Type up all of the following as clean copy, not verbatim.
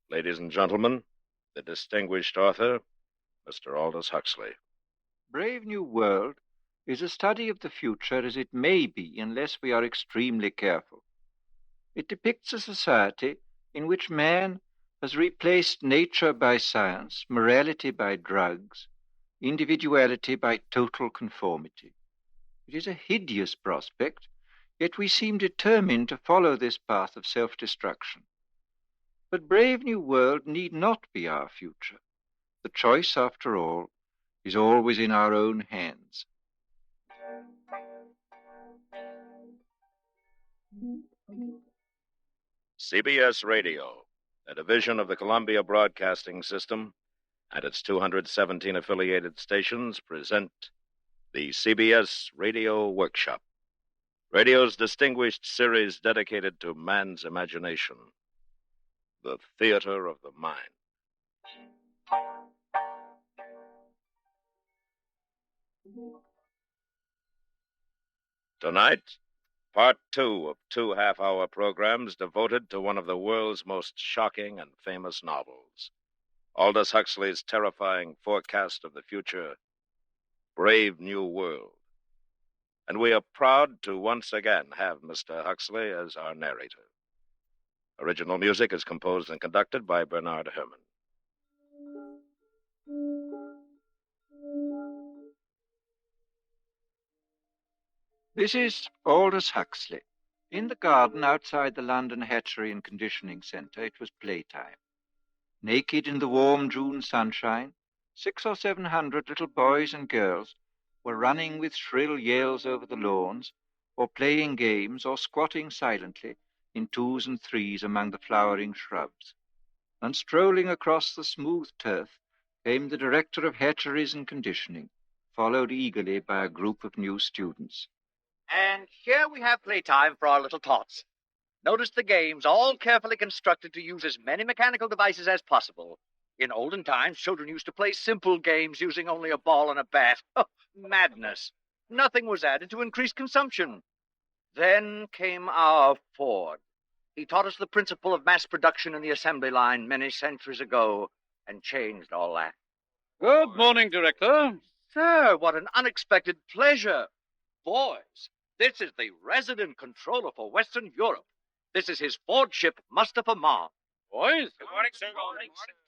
Ladies and gentlemen, the distinguished author, Mr. Aldous Huxley. Brave New World is a study of the future as it may be unless we are extremely careful. It depicts a society in which man has replaced nature by science, morality by drugs, individuality by total conformity. It is a hideous prospect, yet we seem determined to follow this path of self-destruction. But Brave New World need not be our future. The choice, after all, is always in our own hands. CBS Radio, a division of the Columbia Broadcasting System, and its 217 affiliated stations present the CBS Radio Workshop, radio's distinguished series dedicated to man's imagination, the theater of the mind. Tonight, part 2 of 2 half-hour programs devoted to one of the world's most shocking and famous novels, Aldous Huxley's terrifying forecast of the future, Brave New World. And we are proud to once again have Mr. Huxley as our narrator. Original music is composed and conducted by Bernard Herrmann. This is Aldous Huxley. In the garden outside the London Hatchery and Conditioning Centre, it was playtime. Naked in the warm June sunshine, 600 or 700 little boys and girls were running with shrill yells over the lawns, or playing games, or squatting silently in twos and threes among the flowering shrubs. And strolling across the smooth turf came the director of hatcheries and conditioning, followed eagerly by a group of new students. And here we have playtime for our little tots. Notice the games, all carefully constructed to use as many mechanical devices as possible. In olden times, children used to play simple games using only a ball and a bat. Oh, madness. Nothing was added to increase consumption. Then came our Ford. He taught us the principle of mass production in the assembly line many centuries ago and changed all that. Good morning, Director. Sir, what an unexpected pleasure. Boys, this is the resident controller for Western Europe. This is his Ford ship, Mustafa Ma. Boys? Good morning, sir.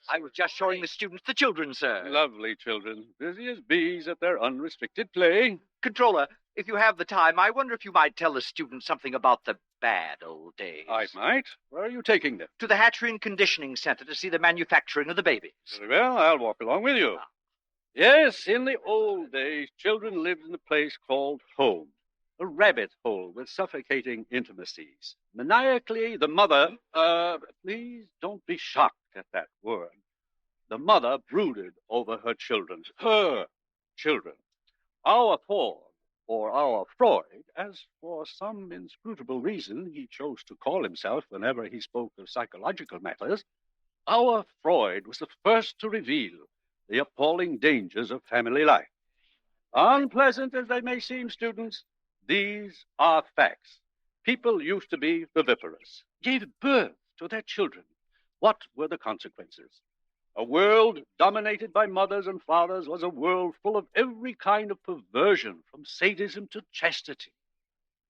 I was just showing the students the children, sir. Lovely children, busy as bees at their unrestricted play. Controller, if you have the time, I wonder if you might tell the students something about the bad old days. I might. Where are you taking them? To the Hatchery and Conditioning Center to see the manufacturing of the babies. Very well, I'll walk along with you. Yes, in the old days, children lived in a place called home. A rabbit hole with suffocating intimacies. Maniacally, the mother, please don't be shocked at that word. The mother brooded over her children. Her children. Our Ford, or our Freud, as for some inscrutable reason he chose to call himself whenever he spoke of psychological matters, our Freud was the first to reveal the appalling dangers of family life. Unpleasant as they may seem, students, these are facts. People used to be viviparous, gave birth to their children. What were the consequences? A world dominated by mothers and fathers was a world full of every kind of perversion, from sadism to chastity.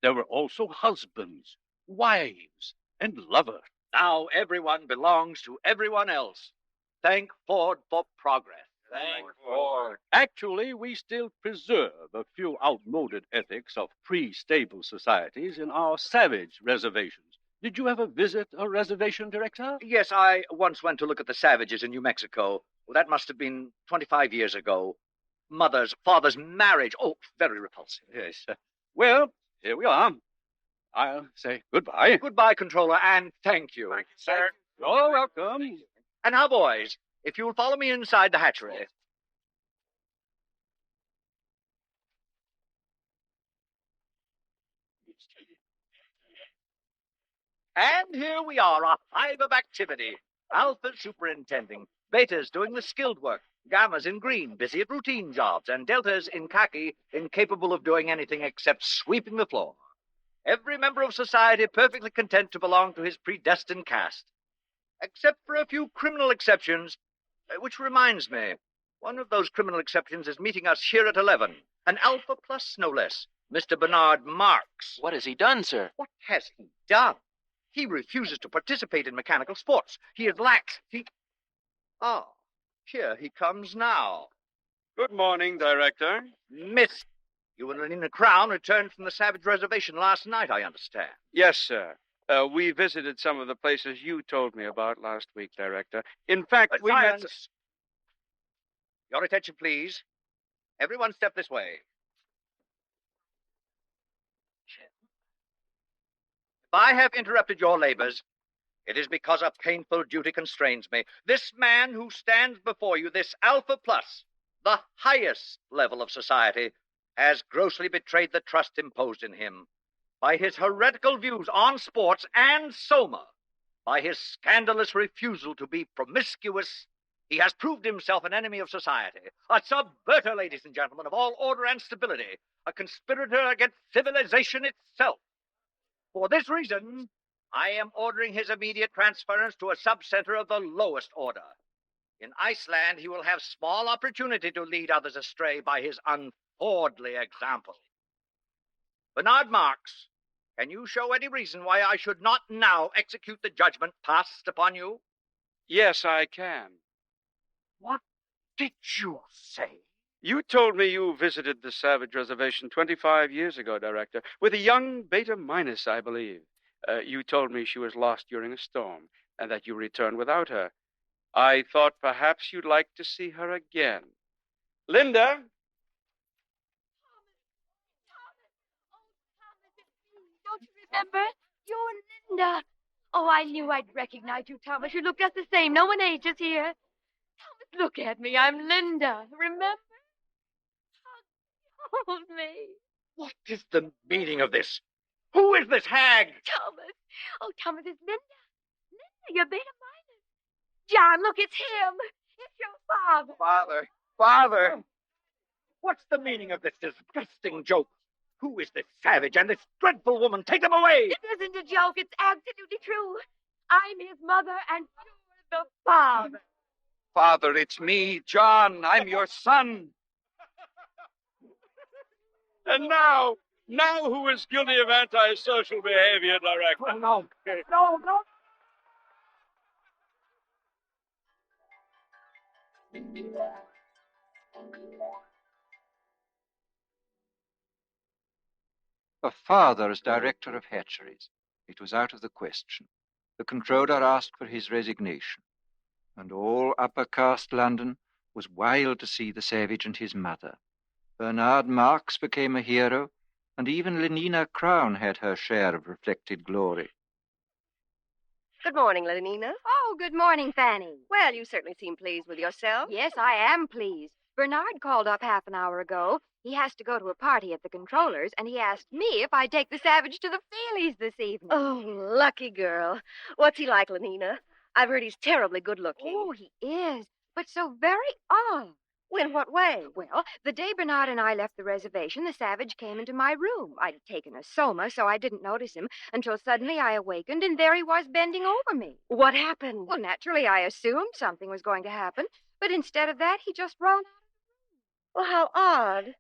There were also husbands, wives, and lovers. Now everyone belongs to everyone else. Thank Ford for progress. Thank Ford. Actually, we still preserve a few outmoded ethics of pre-stable societies in our savage reservations. Did you ever visit a reservation, Director? Yes, I once went to look at the savages in New Mexico. Well, that must have been 25 years ago. Mother's, father's marriage. Oh, very repulsive. Yes. Well, here we are. I'll say goodbye. Goodbye, Controller, and thank you. Thank you, sir. You're welcome. And now, boys, if you'll follow me inside the hatchery. And here we are, a hive of activity. Alpha's superintending, Beta's doing the skilled work, Gamma's in green, busy at routine jobs, and Delta's in khaki, incapable of doing anything except sweeping the floor. Every member of society perfectly content to belong to his predestined caste. except for a few criminal exceptions. Which reminds me, one of those criminal exceptions is meeting us here at 11. An Alpha Plus, no less. Mr. Bernard Marx. What has he done, sir? What has he done? He refuses to participate in mechanical sports. He is lax. Ah, here he comes now. Good morning, Director. Miss, you and Lenina Crown returned from the Savage Reservation last night, I understand. Yes, sir. We visited some of the places you told me about last week, Director. In fact, we met... Silence. Your attention, please. Everyone step this way. If I have interrupted your labors, it is because a painful duty constrains me. This man who stands before you, this Alpha Plus, the highest level of society, has grossly betrayed the trust imposed in him by his heretical views on sports and Soma, by his scandalous refusal to be promiscuous. He has proved himself an enemy of society, a subverter, ladies and gentlemen, of all order and stability, a conspirator against civilization itself. For this reason, I am ordering his immediate transference to a subcenter of the lowest order. In Iceland, he will have small opportunity to lead others astray by his unfordly example. Bernard Marx, can you show any reason why I should not now execute the judgment passed upon you? Yes, I can. What did you say? You told me you visited the Savage Reservation 25 years ago, Director, with a young Beta Minus, I believe. You told me she was lost during a storm, and that you returned without her. I thought perhaps you'd like to see her again. Linda? Don't you remember? You're Linda. Oh, I knew I'd recognize you, Thomas. You look just the same. No one ages here. Thomas, look at me. I'm Linda. Remember? Hold me. What is the meaning of this? Who is this hag? Thomas. Oh, Thomas, it's Linda. Linda, you're Beta Minus. John, look, it's him. It's your father. Father! What's the meaning of this disgusting joke? Who is this savage and this dreadful woman? Take them away! It isn't a joke. It's absolutely true. I'm his mother, and you're the father. Father, it's me, John. I'm your son. And now who is guilty of antisocial behavior, Director? No. A father as director of hatcheries. It was out of the question. The controller asked for his resignation, and all upper caste London was wild to see the savage and his mother. Bernard Marx became a hero, and even Lenina Crown had her share of reflected glory. Good morning, Lenina. Oh, good morning, Fanny. Well, you certainly seem pleased with yourself. Yes, I am pleased. Bernard called up half an hour ago. He has to go to a party at the controller's, and he asked me if I'd take the savage to the Feelies this evening. Oh, lucky girl. What's he like, Lenina? I've heard he's terribly good-looking. Oh, he is, but so very odd. In what way? Well, the day Bernard and I left the reservation, the savage came into my room. I'd taken a soma, so I didn't notice him until suddenly I awakened, and there he was bending over me. What happened? Well, naturally, I assumed something was going to happen, but instead of that, he just ran out. Well, how odd.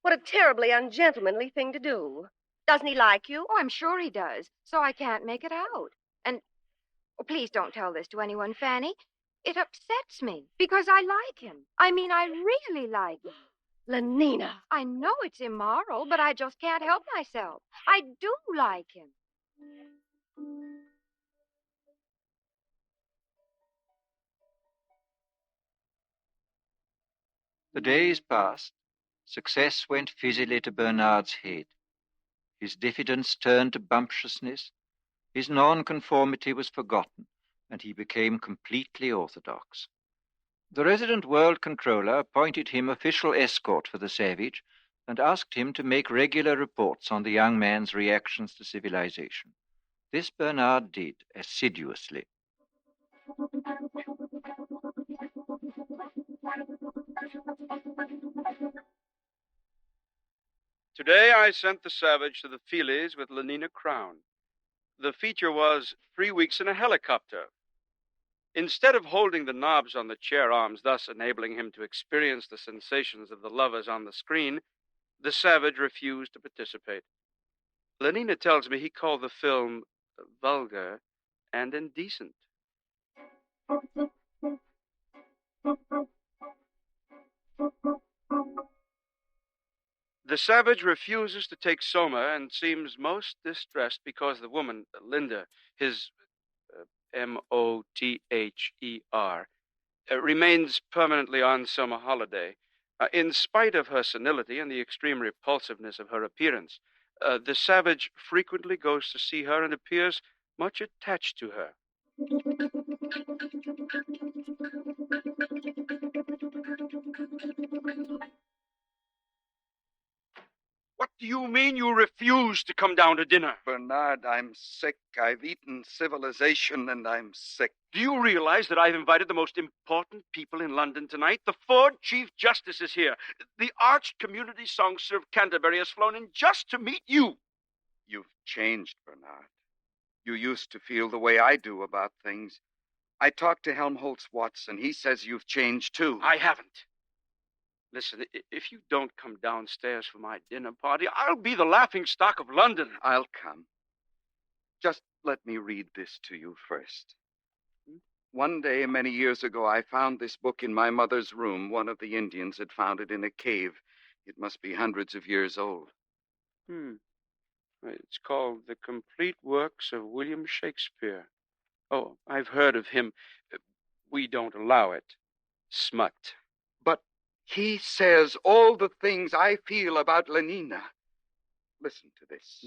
What a terribly ungentlemanly thing to do. Doesn't he like you? Oh, I'm sure he does, so I can't make it out. And, oh, please don't tell this to anyone, Fanny. It upsets me, because I like him. I mean, I really like him. Lenina. I know it's immoral, but I just can't help myself. I do like him. The days passed. Success went fizzily to Bernard's head. His diffidence turned to bumptiousness. His nonconformity was forgotten, and he became completely orthodox. The resident world controller appointed him official escort for the savage and asked him to make regular reports on the young man's reactions to civilization. This Bernard did assiduously. Today I sent the savage to the Feelies with Lenina Crown. The feature was 3 weeks in a helicopter. Instead of holding the knobs on the chair arms, thus enabling him to experience the sensations of the lovers on the screen, the savage refused to participate. Lenina tells me he called the film vulgar and indecent. The savage refuses to take Soma and seems most distressed because the woman, Linda, his Mother, remains permanently on summer holiday. In spite of her senility and the extreme repulsiveness of her appearance, the savage frequently goes to see her and appears much attached to her. What do you mean you refuse to come down to dinner? Bernard, I'm sick. I've eaten civilization and I'm sick. Do you realize that I've invited the most important people in London tonight? The Ford Chief Justice is here. The arch community songster of Canterbury has flown in just to meet you. You've changed, Bernard. You used to feel the way I do about things. I talked to Helmholtz Watson. He says you've changed, too. I haven't. Listen, if you don't come downstairs for my dinner party, I'll be the laughingstock of London. I'll come. Just let me read this to you first. One day, many years ago, I found this book in my mother's room. One of the Indians had found it in a cave. It must be hundreds of years old. It's called The Complete Works of William Shakespeare. Oh, I've heard of him. We don't allow it. Smut. But he says all the things I feel about Lenina. Listen to this.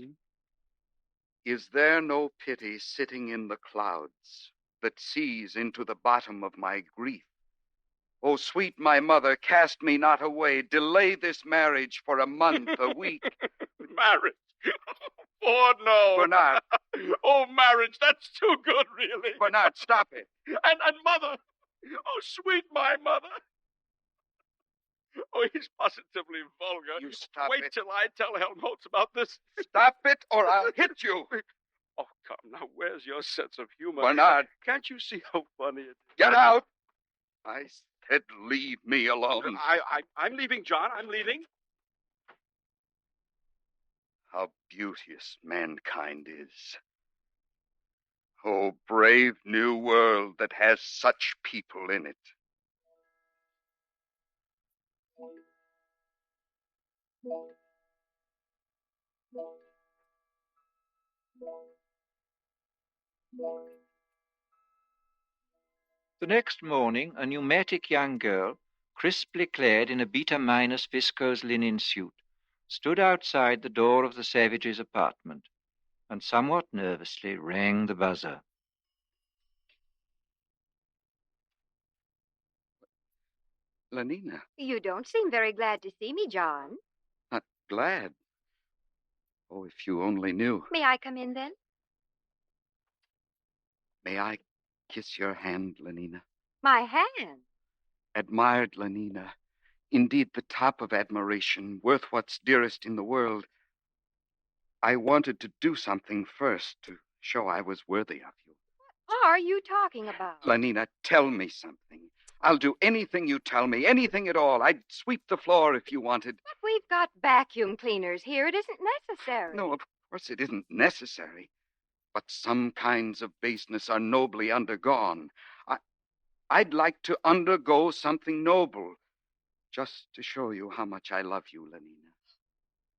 Is there no pity sitting in the clouds that sees into the bottom of my grief? O sweet my mother, cast me not away. Delay this marriage for a month, a week. Marriage? Oh, no. Bernard. Oh, marriage, that's too good, really. Bernard, stop it. And mother. Oh, sweet my mother. Oh, he's positively vulgar. You stop Wait it. till I tell Helmholtz about this. Stop it, or I'll hit you. Oh, come, now, where's your sense of humor? Bernard. Can't you see how funny it is? Get out. I said leave me alone. I'm leaving, John. I'm leaving. How beauteous mankind is. Oh, brave new world that has such people in it. The next morning, a pneumatic young girl, crisply clad in a beta-minus viscose linen suit, stood outside the door of the savage's apartment and somewhat nervously rang the buzzer. Lenina. You don't seem very glad to see me, John. Not glad. Oh, if you only knew. May I come in, then? May I kiss your hand, Lenina? My hand? Admired, Lenina. Indeed, the top of admiration, worth what's dearest in the world. I wanted to do something first to show I was worthy of you. What are you talking about? Lenina, tell me something. I'll do anything you tell me, anything at all. I'd sweep the floor if you wanted. But we've got vacuum cleaners here. It isn't necessary. No, of course it isn't necessary. But some kinds of baseness are nobly undergone. I'd like to undergo something noble, just to show you how much I love you, Lenina.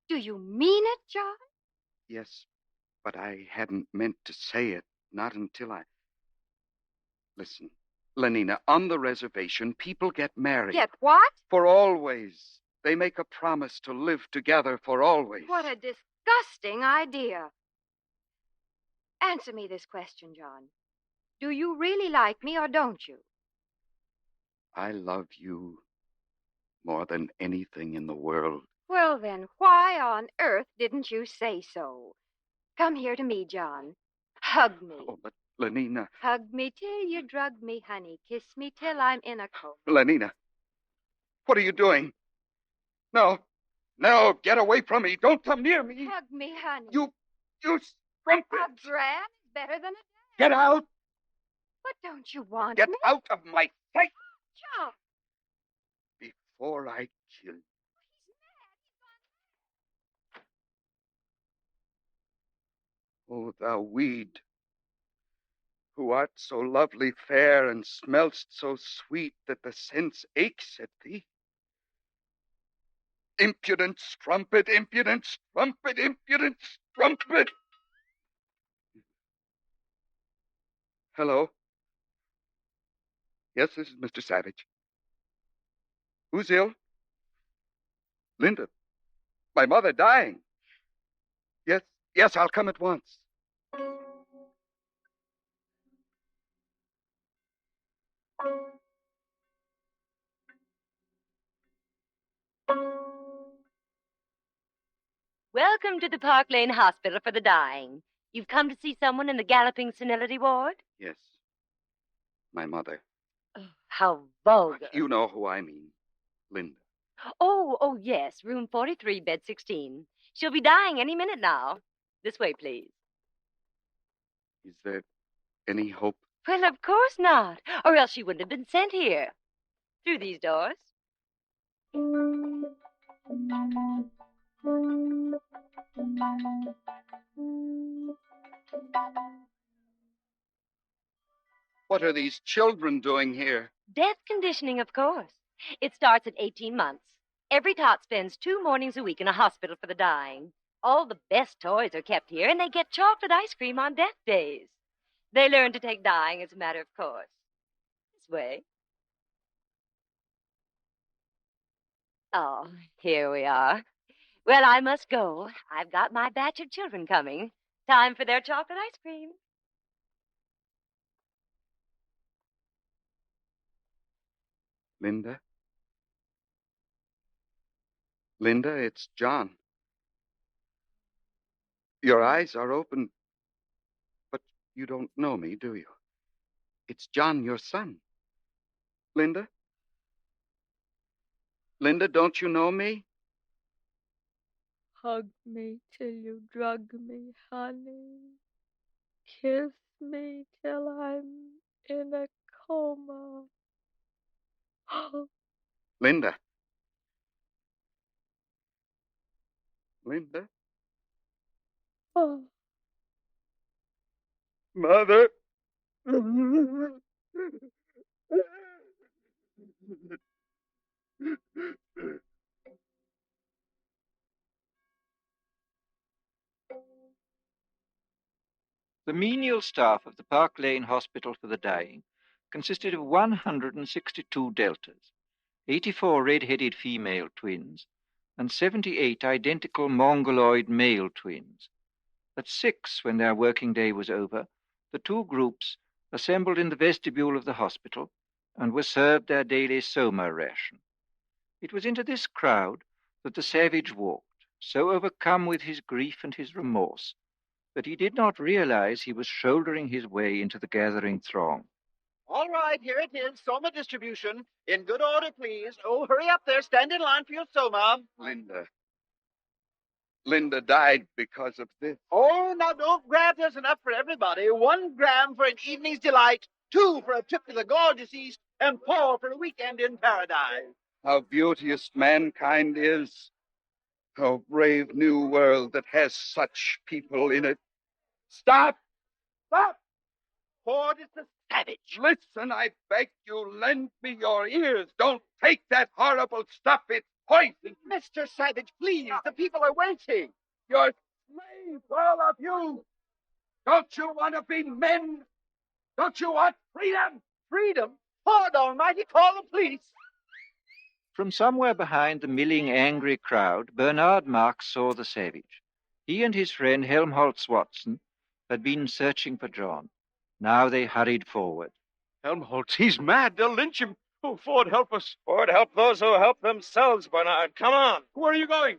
Do you mean it, John? Yes, but I hadn't meant to say it, not until I... Listen, Lenina, on the reservation, people get married. Get what? For always. They make a promise to live together for always. What a disgusting idea. Answer me this question, John. Do you really like me or don't you? I love you more than anything in the world. Well, then, why on earth didn't you say so? Come here to me, John. Hug me. Oh, but Lenina... Hug me till you drug me, honey. Kiss me till I'm in a coma. Lenina, what are you doing? No, get away from me. Don't come near me. Hug me, honey. You strumpet. A dram is better than a dam. Get out. But don't you want Get me? out of my sight Charles. before I kill you. O thou weed, who art so lovely fair and smell'st so sweet that the sense aches at thee. Impudent strumpet, impudent strumpet, impudent strumpet! Hello? Yes, this is Mr. Savage. Who's ill? Linda. My mother dying. Yes, I'll come at once. Welcome to the Park Lane Hospital for the Dying. You've come to see someone in the galloping senility ward? Yes. My mother. Oh, how vulgar. You know who I mean. Linda. Oh, yes, room 43, bed 16. She'll be dying any minute now. This way, please. Is there any hope? Well, of course not, or else she wouldn't have been sent here. Through these doors. What are these children doing here? Death conditioning, of course. It starts at 18 months. Every tot spends 2 mornings a week in a hospital for the dying. All the best toys are kept here, and they get chocolate ice cream on death days. They learn to take dying as a matter of course. This way. Oh, here we are. Well, I must go. I've got my batch of children coming. Time for their chocolate ice cream. Linda? Linda, it's John. Your eyes are open, but you don't know me, do you? It's John, your son. Linda? Linda, don't you know me? Hug me till you drug me, honey. Kiss me till I'm in a coma. Linda. Linda? Oh. Mother. The menial staff of the Park Lane Hospital for the Dying consisted of 162 deltas, 84 red-headed female twins, and 78 identical mongoloid male twins. At 6, when their working day was over, the two groups assembled in the vestibule of the hospital and were served their daily soma ration. It was into this crowd that the savage walked, so overcome with his grief and his remorse that he did not realize he was shouldering his way into the gathering throng. All right, here it is. Soma distribution. In good order, please. Oh, hurry up there. Stand in line for your Soma. Linda. Linda died because of this. Oh, now don't grab. There's enough for everybody. 1 gram for an evening's delight, 2 for a trip to the gorgeous East, and 4 for a weekend in paradise. How beauteous mankind is. How brave new world that has such people in it. Stop! Stop! Ford is the savage. Listen, I beg you, lend me your ears. Don't take that horrible stuff. It's poison. Mr. Savage, please. The people are waiting. You're slaves, all of you. Don't you want to be men? Don't you want freedom? Freedom? Ford Almighty, call the police. From somewhere behind the milling, angry crowd, Bernard Marx saw the savage. He and his friend Helmholtz Watson had been searching for John. Now they hurried forward. Helmholtz, he's mad. They'll lynch him. Oh, Ford, help us. Ford, help those who help themselves, Bernard. Come on. Where are you going?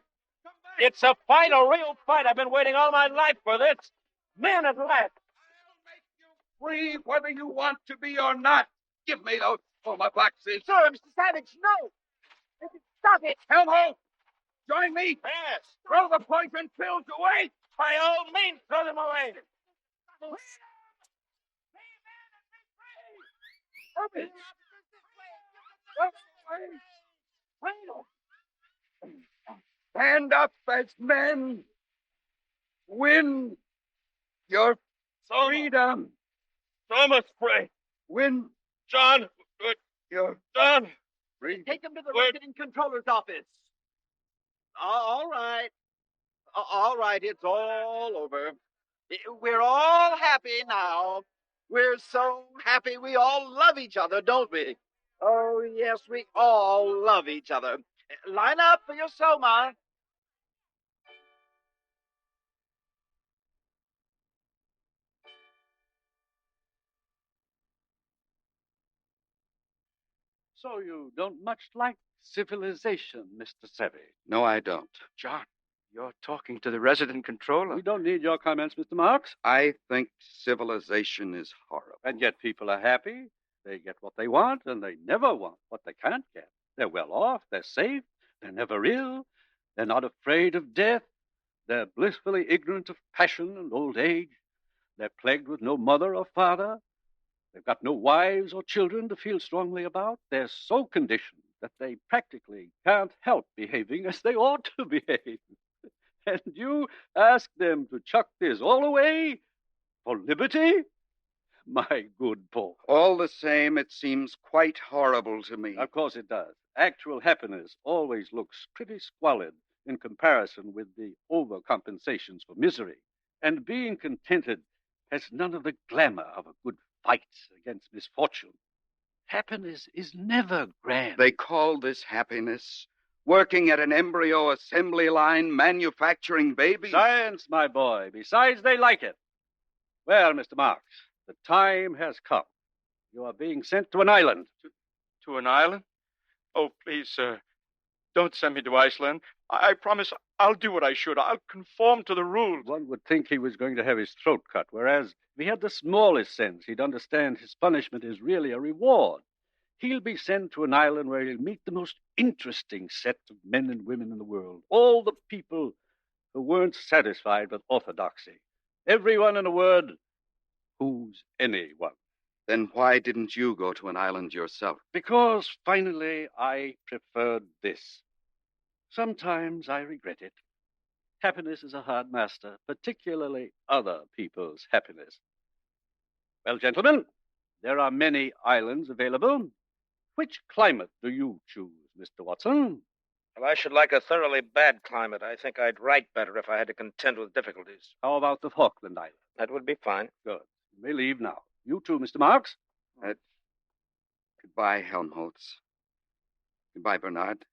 It's a fight, a real fight. I've been waiting all my life for this. Men at last. I'll make you free whether you want to be or not. Give me those Soma boxes. Sir, Mr. Savage, no. Stop it. Helmholtz, join me. Yes. Throw the poison pills away. By all means, throw them away. Stand up as men. Win your freedom. Thomas, pray. Win John, your John. freedom. Take him to the resident controller's office. All right. All right, it's all over. We're all happy now. We're so happy we all love each other, don't we? Oh, yes, we all love each other. Line up for your soma. So you don't much like civilization, Mr. Savvy. No, I don't. John, you're talking to the resident controller. We don't need your comments, Mr. Marks. I think civilization is horrible. And yet people are happy. They get what they want, and they never want what they can't get. They're well off. They're safe. They're never ill. They're not afraid of death. They're blissfully ignorant of passion and old age. They're plagued with no mother or father. They've got no wives or children to feel strongly about. They're so conditioned that they practically can't help behaving as they ought to behave. And you ask them to chuck this all away for liberty? My good Paul. All the same, it seems quite horrible to me. Of course it does. Actual happiness always looks pretty squalid in comparison with the overcompensations for misery. And being contented has none of the glamour of a good fight against misfortune. Happiness is never grand. They call this happiness. Working at an embryo assembly line, manufacturing babies. Science, my boy. Besides, they like it. Well, Mr. Marks, the time has come. You are being sent to an island. To an island? Oh, please, sir. Don't send me to Iceland. I promise I'll do what I should. I'll conform to the rules. One would think he was going to have his throat cut, whereas if he had the smallest sense, he'd understand his punishment is really a reward. He'll be sent to an island where he'll meet the most interesting set of men and women in the world. All the people who weren't satisfied with orthodoxy. Everyone, in a word, who's anyone. Then why didn't you go to an island yourself? Because, finally, I preferred this. Sometimes I regret it. Happiness is a hard master, particularly other people's happiness. Well, gentlemen, there are many islands available. Which climate do you choose, Mr. Watson? Well, I should like a thoroughly bad climate. I think I'd write better if I had to contend with difficulties. How about the Falkland Islands? That would be fine. Good. You may leave now. You too, Mr. Marks. Goodbye, Helmholtz. Goodbye, Bernard.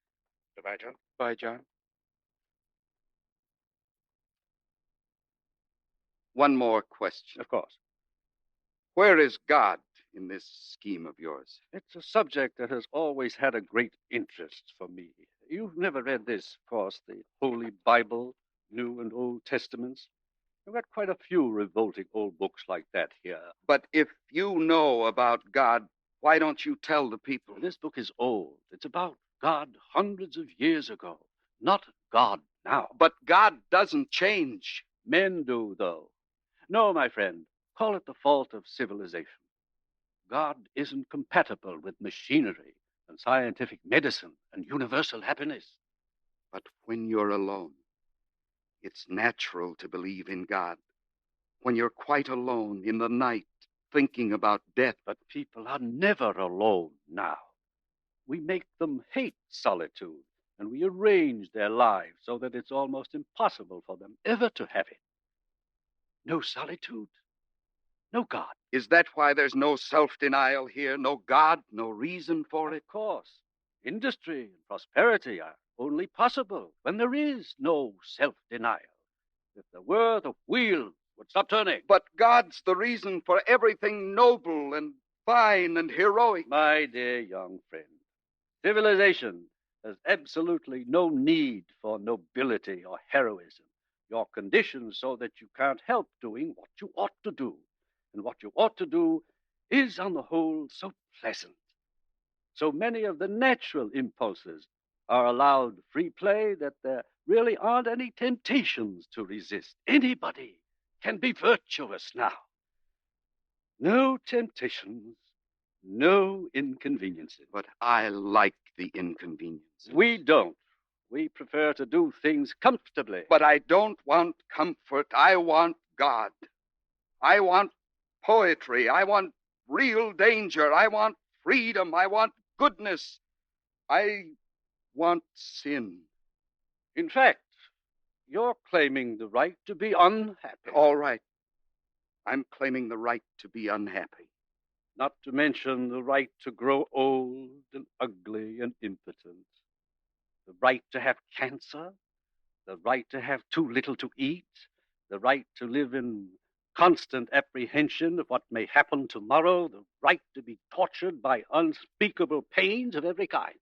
Goodbye, John. Bye, John. One more question. Of course. Where is God in this scheme of yours? It's a subject that has always had a great interest for me. You've never read this, of course, the Holy Bible, New and Old Testaments. We've got quite a few revolting old books like that here. But if you know about God, why don't you tell the people? This book is old. It's about God hundreds of years ago, not God now. But God doesn't change. Men do, though. No, my friend, call it the fault of civilization. God isn't compatible with machinery and scientific medicine and universal happiness. But when you're alone, it's natural to believe in God. When you're quite alone in the night, thinking about death. But people are never alone now. We make them hate solitude, and we arrange their lives so that it's almost impossible for them ever to have it. No solitude, no God. Is that why there's no self-denial here? No God, no reason for it? Of course. Industry and prosperity are only possible when there is no self-denial. If there were, the wheel would stop turning. But God's the reason for everything noble and fine and heroic. My dear young friend, civilization has absolutely no need for nobility or heroism. You're conditioned so that you can't help doing what you ought to do. And what you ought to do is, on the whole, so pleasant. So many of the natural impulses are allowed free play that there really aren't any temptations to resist. Anybody can be virtuous now. No temptations, No inconveniences. But I like the inconvenience. We don't. We prefer to do things comfortably. But I don't want comfort. I want God. I want poetry. I want real danger. I want freedom. I want goodness. I want sin. In fact, you're claiming the right to be unhappy. All right. I'm claiming the right to be unhappy. Not to mention the right to grow old and ugly and impotent. The right to have cancer. The right to have too little to eat. The right to live in constant apprehension of what may happen tomorrow. The right to be tortured by unspeakable pains of every kind.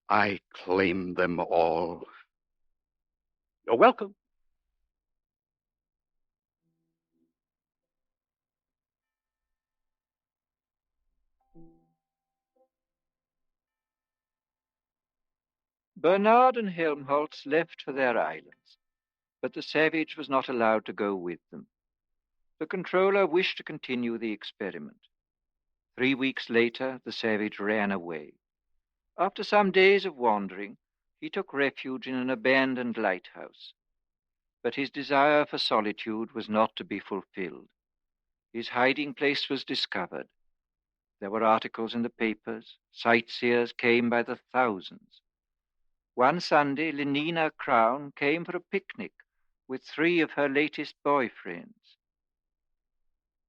I claim them all. You're welcome. Bernard and Helmholtz left for their islands, but the savage was not allowed to go with them. The controller wished to continue the experiment. 3 weeks later, the savage ran away. After some days of wandering, he took refuge in an abandoned lighthouse. But his desire for solitude was not to be fulfilled. His hiding place was discovered. There were articles in the papers. Sightseers came by the thousands. One Sunday, Lenina Crown came for a picnic with 3 of her latest boyfriends.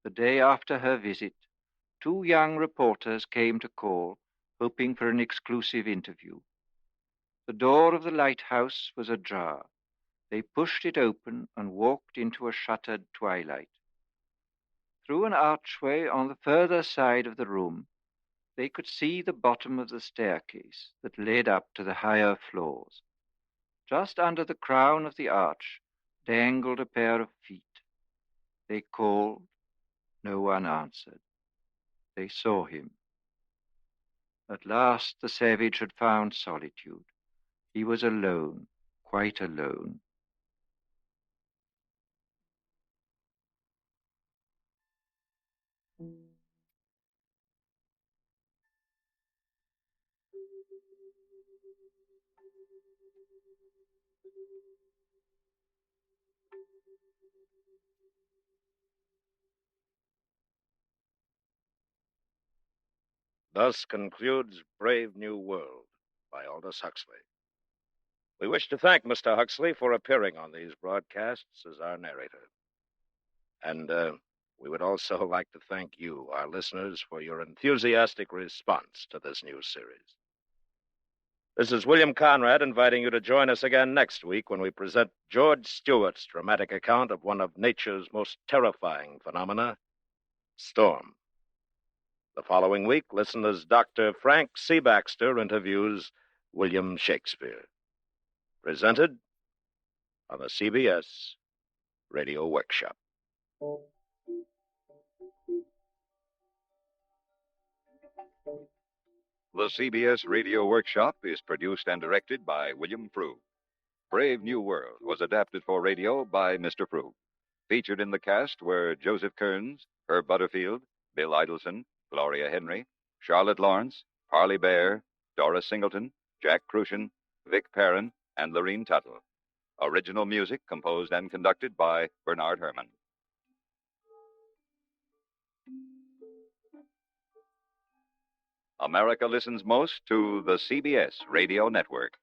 The day after her visit, 2 young reporters came to call, hoping for an exclusive interview. The door of the lighthouse was ajar. They pushed it open and walked into a shuttered twilight. Through an archway on the further side of the room, they could see the bottom of the staircase that led up to the higher floors. Just under the crown of the arch dangled a pair of feet. They called. No one answered. They saw him. At last the savage had found solitude. He was alone, quite alone. Thus concludes Brave New World by Aldous Huxley. We wish to thank Mr. Huxley for appearing on these broadcasts as our narrator. And we would also like to thank you, our listeners, for your enthusiastic response to this new series. This is William Conrad inviting you to join us again next week when we present George Stewart's dramatic account of one of nature's most terrifying phenomena, storm. The following week, listen as Dr. Frank C. Baxter interviews William Shakespeare. Presented on the CBS Radio Workshop. The CBS Radio Workshop is produced and directed by William Frew. Brave New World was adapted for radio by Mr. Frew. Featured in the cast were Joseph Kearns, Herb Butterfield, Bill Idelson, Gloria Henry, Charlotte Lawrence, Parley Bear, Doris Singleton, Jack Crucian, Vic Perrin, and Lorene Tuttle. Original music composed and conducted by Bernard Herrmann. America listens most to the CBS Radio Network.